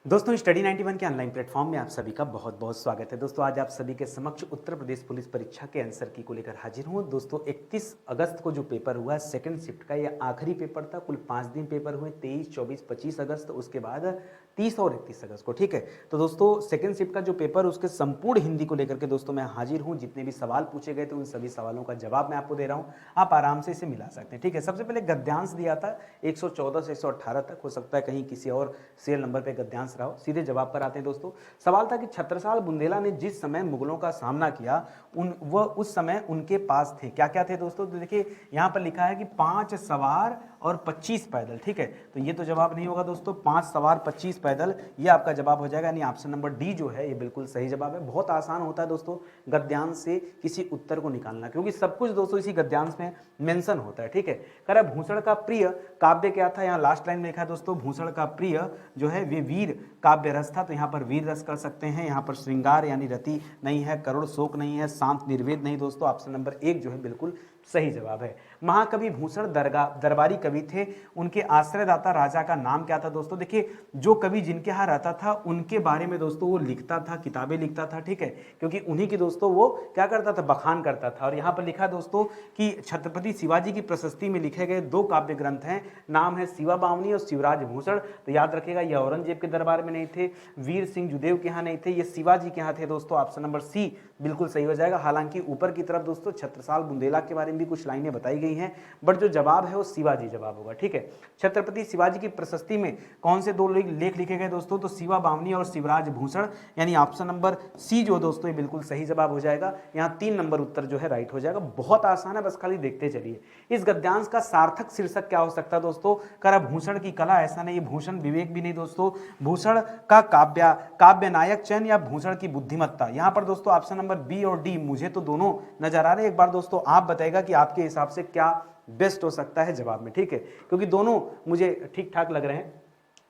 दोस्तों स्टडी 91 के online platform में आप सभी का बहुत बहुत स्वागत है। दोस्तों आज आप सभी के समक्ष उत्तर प्रदेश पुलिस परीक्षा के आंसर की को लेकर हाजिर हूँ। दोस्तों 31 अगस्त को जो पेपर हुआ सेकंड शिफ्ट का, ये आखिरी पेपर था। कुल 5 दिन पेपर हुए, 23, 24, 25 अगस्त, उसके बाद 30 और 31 अगस्त को। ठीक है, तो दोस्तों सेकंड शिफ्ट का जो पेपर उसके संपूर्ण हिंदी को लेकर के दोस्तों मैं हाजिर हूँ। जितने भी सवाल पूछे गए थे उन सभी सवालों का जवाब मैं आपको दे रहा हूँ, आप आराम से इसे मिला सकते हैं। ठीक है, सबसे पहले गद्यांश दिया था 114 से 118 तक, हो सकता है कहीं किसी और सीरियल नंबर पे गद्यांश रहा हो। सीधे जवाब पर आते हैं दोस्तों। सवाल था कि छत्रसाल बुंदेला ने जिस समय मुगलों का सामना किया वह उस समय उनके पास थे, क्या क्या थे दोस्तों। तो देखिए यहाँ पर लिखा है कि 5 सवार और 25 पैदल। ठीक है, तो ये तो जवाब नहीं होगा दोस्तों। 5 सवार 25 पैदल ये आपका जवाब हो जाएगा, यानी ऑप्शन नंबर डी जो है ये बिल्कुल सही जवाब है। बहुत आसान होता है दोस्तों गद्यांश से किसी उत्तर को निकालना, क्योंकि सब कुछ दोस्तों इसी गद्यांश में मेंशन होता है। ठीक है, कह रहा भूषण का प्रिय काव्य क्या था। यहाँ लास्ट लाइन में लिखा है दोस्तों भूषण का प्रिय जो है वे वीर काव्य रस था, तो यहाँ पर वीर रस कर सकते हैं। यहाँ पर श्रृंगार यानी रति नहीं है, करुण शोक नहीं है, शांत निर्वेद नहीं दोस्तों। ऑप्शन नंबर 1 जो है बिल्कुल सही जवाब है। महाकवि भूषण दरबारी कवि थे, उनके आश्रयदाता राजा का नाम क्या था दोस्तों। देखिए जो कवि जिनके यहाँ रहता था उनके बारे में दोस्तों वो लिखता था, किताबें लिखता था। ठीक है, क्योंकि उन्हीं की दोस्तों वो क्या करता था, बखान करता था। और यहाँ पर लिखा दोस्तों कि छत्रपति शिवाजी की प्रशस्ति में लिखे गए 2 काव्य ग्रंथ हैं, नाम है शिवा बावनी और शिवराज भूषण। तो याद रखिएगा ये औरंगजेब के दरबार में नहीं थे, वीर सिंह जुदेव के यहाँ नहीं थे, ये शिवाजी के यहाँ थे दोस्तों। ऑप्शन नंबर सी बिल्कुल सही हो जाएगा। हालांकि ऊपर की तरफ दोस्तों छत्रसाल बुंदेला के बारे में भी कुछ लाइनें बताई गई हैं, बट जो जवाब है वो शिवाजी जवाब होगा। ठीक है, छत्रपति शिवाजी की प्रशस्ति में कौन से 2 लेख लिखे गए दोस्तों, तो शिवा बावनी और शिवराज भूषण, यानी ऑप्शन नंबर सी जो दोस्तों ये बिल्कुल सही जवाब हो जाएगा। यहाँ 3 नंबर उत्तर जो है राइट हो जाएगा। बहुत आसान है, बस खाली देखते चलिए। इस गद्यांश का सार्थक शीर्षक क्या हो सकता है दोस्तों। करा भूषण की कला, ऐसा नहीं, भूषण विवेक भी नहीं दोस्तों, भूषण का काव्य नायक चयन या भूषण की बुद्धिमत्ता। यहाँ पर दोस्तों ऑप्शन नंबर बी और डी मुझे तो दोनों नजर आ रहे हैं। एक बार दोस्तों आप बताइएगा कि आपके हिसाब से क्या बेस्ट हो सकता है जवाब में। ठीक है, क्योंकि दोनों मुझे ठीक ठाक लग रहे हैं।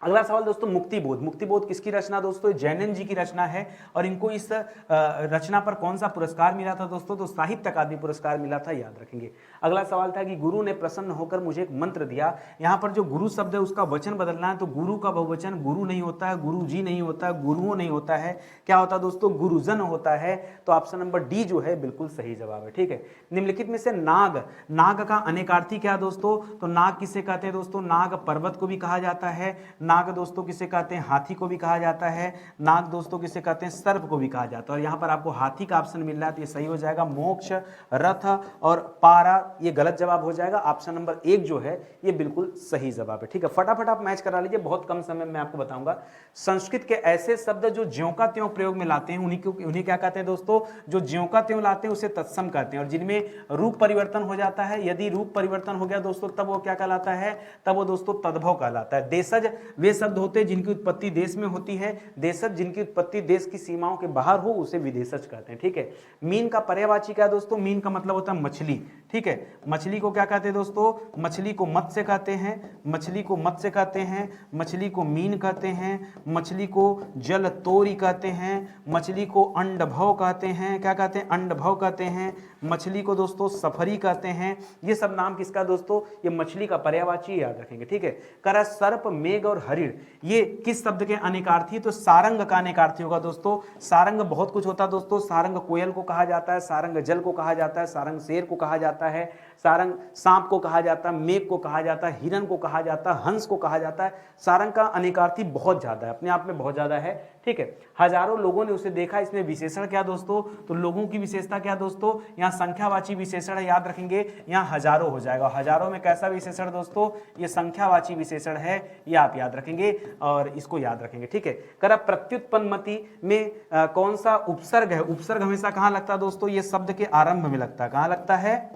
अगला सवाल दोस्तों मुक्तिबोध। मुक्तिबोध किसकी रचना दोस्तों, जैनन जी की रचना है। और इनको इस रचना पर कौन सा पुरस्कार मिला था दोस्तों, तो साहित्य अकादमी पुरस्कार मिला था, याद रखेंगे। अगला सवाल था कि गुरु ने प्रसन्न होकर मुझे एक मंत्र दिया। यहाँ पर जो गुरु शब्द है उसका वचन बदलना है, तो गुरु का बहुवचन गुरु नहीं होता है, गुरु जी नहीं होता है, गुरुओं नहीं होता है, क्या होता है दोस्तों, गुरुजन होता है। तो ऑप्शन नंबर डी जो है बिल्कुल सही जवाब है। ठीक है, निम्नलिखित में से नाग का अनेकार्थी क्या दोस्तों, तो नाग किसे कहते हैं दोस्तों, नाग पर्वत को भी कहा जाता है, नाग दोस्तों किसे कहते हैं, हाथी को भी कहा जाता है, नाग दोस्तों किसे कहते हैं, सर्प को भी कहा जाता है। और यहाँ पर आपको हाथी का ऑप्शन मिल रहा है तो ये सही हो जाएगा। मोक्ष, रथ और पारा ये गलत जवाब हो जाएगा। ऑप्शन नंबर 1 जो है ये बिल्कुल सही जवाब है। ठीक है, फटाफट आप मैच करा लीजिए, बहुत कम समय में आपको बताऊंगा। संस्कृत के ऐसे शब्द जो ज्यों का त्यों प्रयोग में लाते हैं उन्हें क्या कहते हैं दोस्तों, जो ज्यों का त्यों लाते हैं उसे तत्सम कहते हैं। और जिनमें रूप परिवर्तन हो जाता है, यदि रूप परिवर्तन हो गया दोस्तों तब वो क्या कहलाता है, तब वो दोस्तों तद्भव कहलाता है। देशज वे शब्द होते हैं जिनकी उत्पत्ति देश में होती है, देशज जिनकी उत्पत्ति देश की सीमाओं के बाहर हो उसे विदेशज कहते हैं। ठीक है, मीन का पर्यायवाची क्या दोस्तों, मीन का मतलब होता है मछली। ठीक है, मछली को क्या कहते हैं दोस्तों, मछली को मत्स्य कहते हैं, मछली को मत्स्य कहते हैं, मछली को मीन कहते हैं, मछली को जल तोरी कहते हैं, मछली को अंडभव कहते हैं, क्या कहते हैं, अंडभव कहते हैं, मछली को दोस्तों सफरी कहते हैं। ये सब नाम किसका दोस्तों, ये मछली का पर्यायवाची, याद रखेंगे। ठीक है, करा सर्प, मेघ और हरिण ये किस शब्द के अनेकार्थी, तो सारंग का अनेकार्थी होगा दोस्तों। सारंग बहुत कुछ होता है दोस्तों, सारंग कोयल को कहा जाता है, सारंग जल को कहा जाता है, सारंग शेर को कहा जाता है, सारंग सांप को कहा जाता है, मेघ को कहा जाता है, हिरन को कहा जाता है, हंस को कहा जाता है। सारंग का अनेकार्थी बहुत ज्यादा है, अपने आप में बहुत ज्यादा है। ठीक है, हजारों लोगों ने उसे देखा, इसमें विशेषण क्या दोस्तों, तो लोगों की विशेषता क्या दोस्तों, यहाँ संख्यावाची विशेषण है, याद रखेंगे। यहाँ हजारों हो जाएगा, हजारों में कैसा विशेषण दोस्तों, ये संख्यावाची विशेषण है, ये आप याद रखेंगे और इसको याद रखेंगे। ठीक है, करा प्रत्युत्पन्नमति में कौन सा उपसर्ग है, उपसर्ग हमेशा कहाँ लगता है दोस्तों, ये शब्द के आरंभ में लगता है, कहाँ लगता है,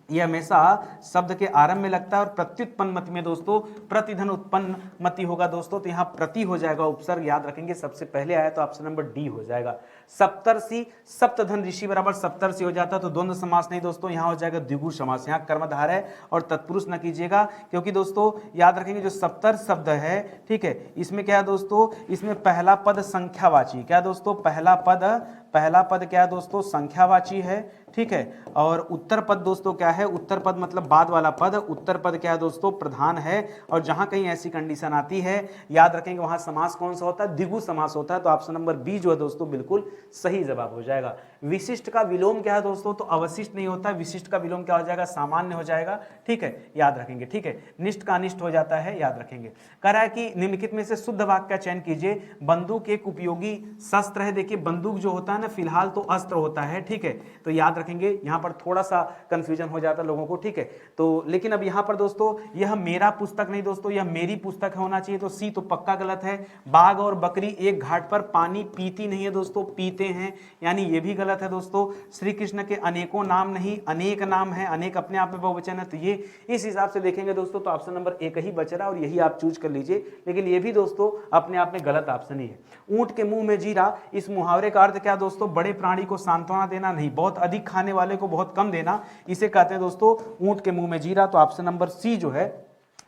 ये हमेशा शब्द के आरंभ में लगता है। और प्रत्युत्पन्नमति में दोस्तों प्रतिधन उत्पन्नमति होगा दोस्तों, तो यहाँ प्रति हो जाएगा उपसर्ग, याद रखेंगे। सबसे पहले आया तो ऑप्शन नंबर डी हो जाएगा। सप्तर्षि, सप्तधन ऋषि बराबर सप्तर्षि हो जाता, तो द्वंद्व समास नहीं दोस्तों, यहाँ हो जाएगा द्विगु समास। यहाँ कर्मधार है और तत्पुरुष न कीजिएगा, क्योंकि दोस्तों याद रखेंगे जो सप्तर शब्द है, ठीक है, इसमें क्या है दोस्तों, इसमें पहला पद संख्यावाची, क्या दोस्तों, पहला पद क्या है दोस्तों, संख्यावाची है। ठीक है। और उत्तर पद दोस्तों क्या है, उत्तर पद मतलब बाद वाला पद, उत्तर पद क्या है दोस्तों, प्रधान है। और जहां कहीं ऐसी कंडीशन आती है याद रखेंगे वहां समास कौन सा होता है, द्विगु समास होता है। तो ऑप्शन नंबर बी जो है दोस्तों बिल्कुल सही जवाब हो जाएगा। विशिष्ट का विलोम क्या है दोस्तों, तो अवशिष्ट नहीं होता, विशिष्ट का विलोम क्या हो जाएगा, सामान्य हो जाएगा, ठीक है, याद रखेंगे, ठीक है। निष्ठ का अनिष्ट हो जाता है, याद रखेंगे। कह रहा है कि निम्नलिखित में से शुद्ध वाक्य का चयन कीजिए। बंदूक एक उपयोगी शस्त्र है। देखिए बंदूक जो होता है ना फिलहाल तो अस्त्र होता है, ठीक है, तो याद रखेंगे यहाँ पर थोड़ा सा कंफ्यूजन हो जाता है लोगों को, ठीक है। तो लेकिन अब यहाँ पर दोस्तों यह मेरा पुस्तक नहीं दोस्तों, यह मेरी पुस्तक होना चाहिए, तो सी तो पक्का गलत है। बाघ और बकरी एक घाट पर पानी पीती नहीं है दोस्तों, पीते हैं, यानी ये भी गलत है दोस्तों। श्री कृष्ण के अनेकों नाम नहीं, अनेक नाम है, अनेक अपने आप में बहुवचन है, तो ये इस हिसाब से देखेंगे दोस्तों तो ऑप्शन नंबर एक ही बच रहा और यही आप चूज कर लीजिए। लेकिन ये भी दोस्तों अपने आप में गलत ऑप्शन ही है। ऊंट के मुंह में जीरा, इस मुहावरे का अर्थ क्या दोस्तों, बड़े प्राणी को सांत्वना देना नहीं, बहुत अधिक खाने वाले को बहुत कम देना, इसे कहते हैं दोस्तों ऊंट के मुंह में जीरा। तो ऑप्शन नंबर सी जो है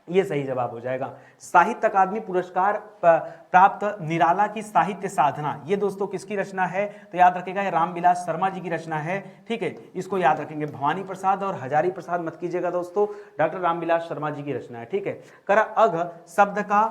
ये सही जवाब हो जाएगा। साहित्य अकादमी पुरस्कार प्राप्त निराला की साहित्य साधना, ये दोस्तों किसकी रचना है, तो याद रखेगा ये रामविलास शर्मा जी की रचना है, ठीक है, इसको याद रखेंगे। भवानी प्रसाद और हजारी प्रसाद मत कीजिएगा दोस्तों, डॉक्टर रामविलास शर्मा जी की रचना है, ठीक है। करा अघ शब्द का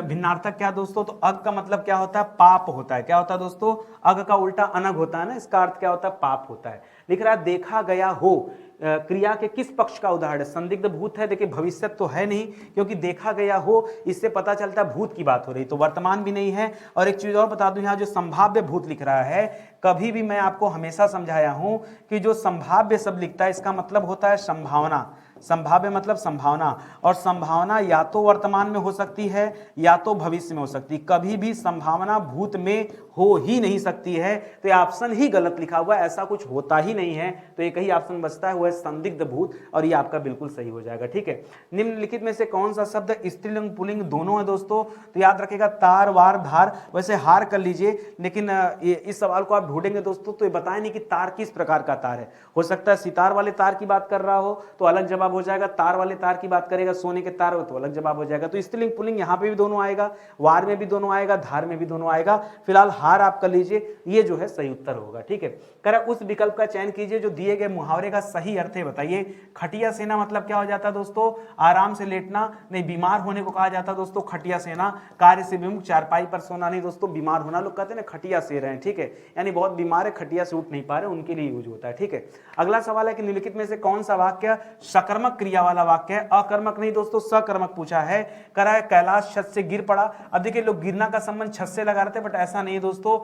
भिन्नार्थक क्या दोस्तों, तो अघ का मतलब क्या होता है, पाप होता है। क्या होता है दोस्तों, अघ का उल्टा अनघ होता है ना, इसका अर्थ क्या होता है, पाप होता है। लिख रहा है देखा गया हो, क्रिया के किस पक्ष का उदाहरण है, संदिग्ध भूत है। देखिए भविष्य तो है नहीं, क्योंकि देखा गया हो इससे पता चलता है भूत की बात हो रही, तो वर्तमान भी नहीं है। और एक चीज और बता दूं, यहाँ जो संभाव्य भूत लिख रहा है, कभी भी मैं आपको हमेशा समझाया हूं कि जो संभाव्य शब्द लिखता है इसका मतलब होता है संभावना। संभाव्य मतलब संभावना, और संभावना या तो वर्तमान में हो सकती है या तो भविष्य में हो सकती है, कभी भी संभावना भूत में हो ही नहीं सकती है। तो ये ऑप्शन ही गलत लिखा हुआ है, ऐसा कुछ होता ही नहीं है। तो एक ही ऑप्शन बचता है, वो है संदिग्ध भूत, और ये आपका बिल्कुल सही हो जाएगा, ठीक है। निम्नलिखित में से कौन सा शब्द स्त्रीलिंग पुल्लिंग दोनों है दोस्तों, तो याद रखेगा तार वार धार, वैसे हार कर लीजिए, लेकिन इस सवाल को आप ढूंढेंगे दोस्तों तो ये बताए नहीं कि तार किस प्रकार का तार है। हो सकता है सितार वाले तार की बात कर रहा हो तो अलग जवाब हो जाएगा, तार वाले तार की बात करेगा सोने के तार हो तो अलग जवाब हो जाएगा। तो स्त्रीलिंग पुल्लिंग यहाँ पे भी दोनों आएगा, वार में भी दोनों आएगा, धार में भी दोनों आएगा। फिलहाल हार आप कर लीजिए, ये जो है सही उत्तर होगा, ठीक है। कह उस विकल्प का चयन कीजिए जो दिए गए मुहावरे का सही अर्थ है, बताइए। खटिया सेना मतलब क्या हो जाता है दोस्तों, आराम से लेटना नहीं, बीमार होने को कहा जाता है दोस्तों खटिया सेना। कार्य से विमुख, चारपाई पर सोना नहीं दोस्तों, बीमार होना लोग कहते हैं ना खटिया से रहे हैं, ठीक है, यानी बहुत बीमार है, खटिया से उठ नहीं पा रहे, उनके लिए यूज होता है, ठीक है। अगला सवाल है कि निम्नलिखित में से कौन सा वाक्य सकर्मक क्रिया वाला वाक्य है, अकर्मक नहीं दोस्तों, सकर्मक पूछा है। करा है कैलाश छत से गिर पड़ा। अब देखिए लोग गिरना का संबंध छत से लगा रहे थे, बट ऐसा नहीं है दोस्तों।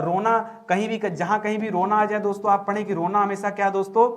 रोना कहीं भी, जहां कहीं भी रोना आ जाए दोस्तों, आप पढ़ें कि रोना हमेशा क्या दोस्तों,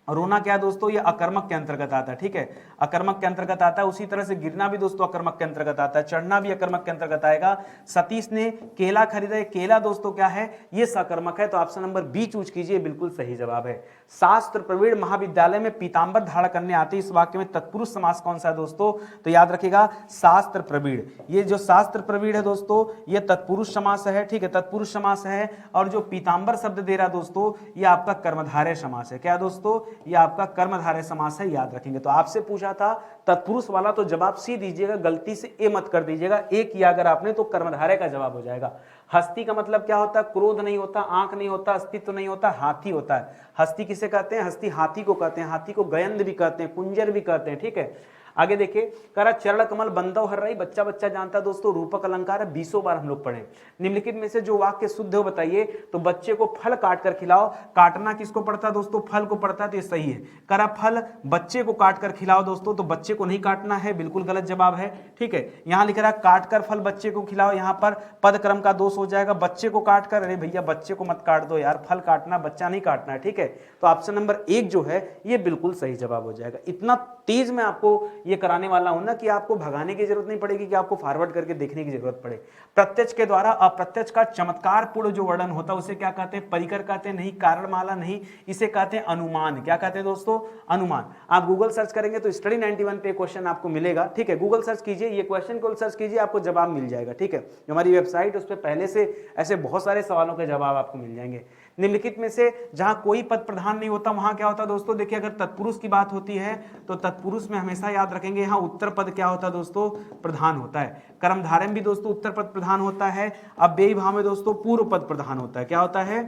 रोना क्या दोस्तों, ये अकर्मक के अंतर्गत आता है, ठीक है, अकर्मक के अंतर्गत आता है। उसी तरह से गिरना भी दोस्तों अकर्मक के अंतर्गत आता है, चढ़ना भी अकर्मक के अंतर्गत आएगा। सतीश ने केला खरीदा, केला दोस्तों क्या है, ये सकर्मक है। तो ऑप्शन नंबर बी चूज कीजिए, बिल्कुल सही जवाब है। शास्त्र प्रवीण महाविद्यालय में पीतांबर धारण करने आते, इस वाक्य में तत्पुरुष समास कौन सा है दोस्तों, तो याद रखिएगा शास्त्र प्रवीण। ये जो शास्त्र प्रवीण है दोस्तों ये तत्पुरुष समास है, ठीक है, तत्पुरुष समास है। और जो पीतांबर शब्द दे रहा दोस्तों ये आपका कर्मधारय समास है। क्या दोस्तों, ये आपका कर्मधारय समास है, याद रखेंगे। तो आपसे पूछा था तत्पुरुष वाला, तो जवाब सी दीजिएगा, गलती से ए मत कर दीजिएगा। ए किया अगर आपने तो कर्मधारय का जवाब हो जाएगा। हस्ती का मतलब क्या होता है, क्रोध नहीं होता, आंख नहीं होता, अस्तित्व नहीं होता, हाथी होता है। हस्ती किसे कहते हैं, हस्ती हाथी को कहते हैं, हाथी को गयंद भी कहते हैं, कुंजर भी कहते हैं, ठीक है। आगे देखिए, करा चरण कमल बंदव हर रही, बच्चा बच्चा जानता है दोस्तों, रूपक अलंकार है, 20 बार हम लोग पढ़े। निम्नलिखित में से जो वाक्य शुद्ध हो बताइए, तो बच्चे को फल काट कर खिलाओ। काटना किसको पड़ता है दोस्तों, फल को पड़ता है, तो ये सही है। करा फल बच्चे को काट कर खिलाओ दोस्तों, तो बच्चे को नहीं काटना है, बिल्कुल गलत जवाब है, ठीक है। यहां लिख रहा है काट कर फल बच्चे को खिलाओ, यहां पर पद क्रम का दोष हो जाएगा, बच्चे को काट कर, अरे भैया बच्चे को मत काट दो यार, फल काटना बच्चा नहीं काटना है, ठीक है। तो ऑप्शन नंबर 1 जो है ये बिल्कुल सही जवाब हो जाएगा। इतना तेज मैं आपको ये कराने वाला हूं ना कि आपको भगाने की जरूरत नहीं पड़ेगी, कि आपको फॉरवर्ड करके देखने की जरूरत पड़े। प्रत्यक्ष के द्वारा अप्रत्यक्ष का चमत्कार पूर्ण जो वर्णन होता है उसे क्या कहते हैं, परिकर कहते हैं, नहीं कारणमाला नहीं, इसे कहते हैं अनुमान। क्या कहते हैं दोस्तों, अनुमान। आप गूगल सर्च करेंगे तो स्टडी 91 पे क्वेश्चन आपको मिलेगा, ठीक है। गूगल सर्च कीजिए, ये क्वेश्चन को सर्च कीजिए, आपको जवाब मिल जाएगा, ठीक है। जो हमारी वेबसाइट उस पर पहले से ऐसे बहुत सारे सवालों के जवाब आपको मिल जाएंगे। निम्नलिखित में से जहां कोई पद प्रधान नहीं होता वहां क्या होता है दोस्तों, देखिए अगर तत्पुरुष की बात होती है तो तत्पुरुष में हमेशा याद रखेंगे यहां उत्तर पद क्या होता है दोस्तों, प्रधान होता है। कर्मधारय में भी दोस्तों उत्तर पद प्रधान होता है। अब व्ययी भाव में दोस्तों पूर्व पद प्रधान होता है। क्या होता है,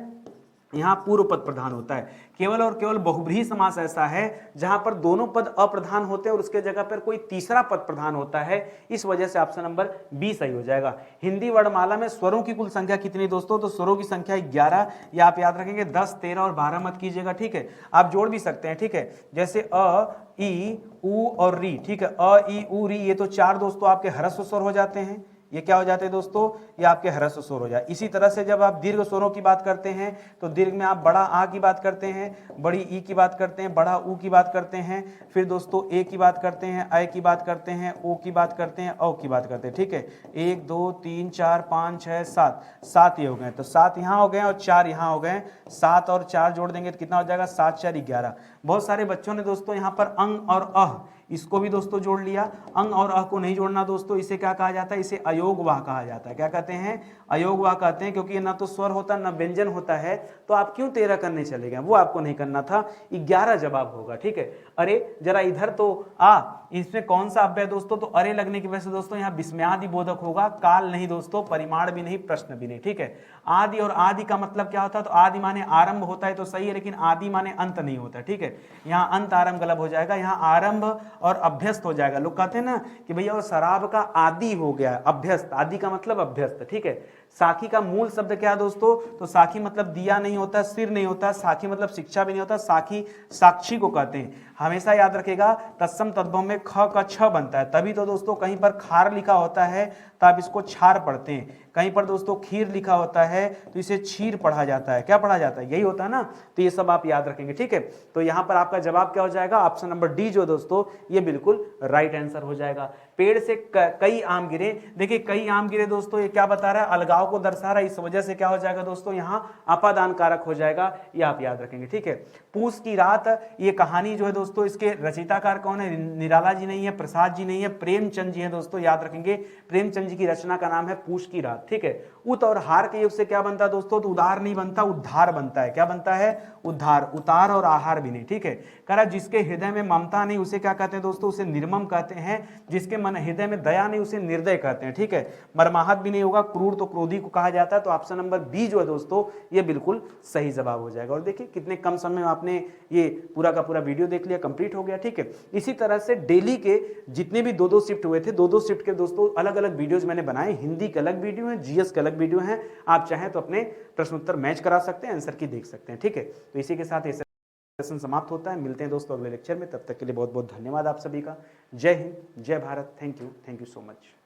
यहाँ पूर्व पद प्रधान होता है। केवल और केवल बहुब्रीहि समास ऐसा है जहां पर दोनों पद अप्रधान होते हैं और उसके जगह पर कोई तीसरा पद प्रधान होता है, इस वजह से ऑप्शन नंबर बी सही हो जाएगा। हिंदी वर्णमाला में स्वरों की कुल संख्या कितनी दोस्तों? तो स्वरों की संख्या 11, या आप याद रखेंगे 10, 13 और 12 मत कीजिएगा, ठीक है। आप जोड़ भी सकते हैं, ठीक है, जैसे अ, ई, उ और री, ठीक है। अ, ई, उ, री, ये तो 4 दोस्तों आपके ह्रस्व स्वर हो जाते हैं। ये क्या हो जाते हैं दोस्तों? ये आपके ह्रस्व स्वर हो जाए। इसी तरह से जब आप दीर्घ स्वरों की बात करते हैं तो दीर्घ में आप बड़ा आ की बात करते हैं, बड़ी ई की बात करते हैं, बड़ा ऊ की बात करते हैं, फिर दोस्तों ए की बात करते हैं, ऐ की बात करते हैं, ओ की बात करते हैं, औ की बात करते हैं, ठीक है। 1 2 3 4 5 6 7, 7 ये हो गए, तो 7 यहाँ हो गए और 4 यहाँ हो गए। 7 और 4 जोड़ देंगे तो कितना हो जाएगा? 7 4 11। बहुत सारे बच्चों ने दोस्तों यहाँ पर अंग और अह इसको भी दोस्तों जोड़ लिया। अंग और अह को नहीं जोड़ना दोस्तों, इसे क्या कहा जाता है? इसे अयोगवाह कहा जाता है। क्या कहते हैं? अयोगवाह कहते हैं, क्योंकि ना तो स्वर होता ना व्यंजन होता है। तो आप क्यों 13 करने चले गए? वो आपको नहीं करना था, 11 जवाब होगा, ठीक है। अरे जरा इधर तो आ, इसमें कौन सा अव्यय दोस्तों? तो अरे लगने की वजह से दोस्तों यहाँ विस्मयादि बोधक होगा, काल नहीं दोस्तों, परिमाण भी नहीं, प्रश्न भी नहीं, ठीक है। आदि और आदि का मतलब क्या होता है? तो आदि माने आरंभ होता है तो सही है, लेकिन आदि माने अंत नहीं होता, ठीक है। यहाँ अंत आरंभ गलत हो जाएगा, यहाँ आरंभ और अभ्यस्त हो जाएगा। लोग कहते हैं ना कि भैया वो शराब का आदि हो गया, अभ्यस्त, आदि का मतलब अभ्यस्त, ठीक है। साखी का मूल शब्द क्या है दोस्तों? तो साखी मतलब दिया नहीं होता, सिर नहीं होता, साखी मतलब शिक्षा भी नहीं होता, साखी साक्षी को कहते हैं। हमेशा याद रखेगा तत्सम तद्भव में ख का छ बनता है, तभी तो दोस्तों कहीं पर खार लिखा होता है तो आप इसको छार पढ़ते हैं, कहीं पर दोस्तों खीर लिखा होता है तो इसे छीर पढ़ा जाता है। क्या पढ़ा जाता है? यही होता है ना। तो ये सब आप याद रखेंगे, ठीक है। तो यहां पर आपका जवाब क्या हो जाएगा? ऑप्शन नंबर डी जो दोस्तों ये बिल्कुल राइट आंसर हो जाएगा। पेड़ से कई आम गिरे, देखिए कई आम गिरे दोस्तों, ये क्या बता रहा है? अलगाव को दर्शा रहा है, इस वजह से क्या हो जाएगा दोस्तों? यहाँ अपादान कारक हो जाएगा, ये आप याद रखेंगे, ठीक है। पूस की रात, ये कहानी जो है दोस्तों इसके रचयिताकार कौन है? निराला जी नहीं है, प्रसाद जी नहीं है, प्रेमचंद जी है दोस्तों, याद रखेंगे। प्रेमचंद जी की रचना का नाम है पूस की रात, ठीक है। उत और हार के योग से क्या बनता है दोस्तों? तो उदार नहीं बनता, उद्धार बनता है। क्या बनता है? उद्धार, उतार और आहार भी नहीं, ठीक है। कह रहा जिसके हृदय में ममता नहीं उसे क्या कहते हैं दोस्तों? उसे निर्मम कहते हैं। जिसके मन हृदय में दया नहीं उसे निर्दय कहते हैं, ठीक है। मर्माहत भी नहीं होगा, क्रूर तो क्रोधी को कहा जाता है। तो ऑप्शन नंबर बी जो है दोस्तों ये बिल्कुल सही जवाब हो जाएगा। और देखिए कितने कम समय में आपने ये पूरा का पूरा वीडियो देख लिया, कंप्लीट हो गया, ठीक है। इसी तरह से डेली के जितने भी 2-2 शिफ्ट हुए थे, 2-2 शिफ्ट के दोस्तों अलग अलग वीडियोज मैंने बनाए। हिंदी के अलग वीडियो है, जीएस के अलग वीडियो है। आप चाहें तो अपने प्रश्न उत्तर मैच करा सकते हैं, आंसर की देख सकते हैं, ठीक है। तो इसी के साथ सेशन समाप्त होता है। मिलते हैं दोस्तों अगले लेक्चर में, तब तक के लिए बहुत बहुत धन्यवाद आप सभी का। जय हिंद, जय Bharat, thank you so much.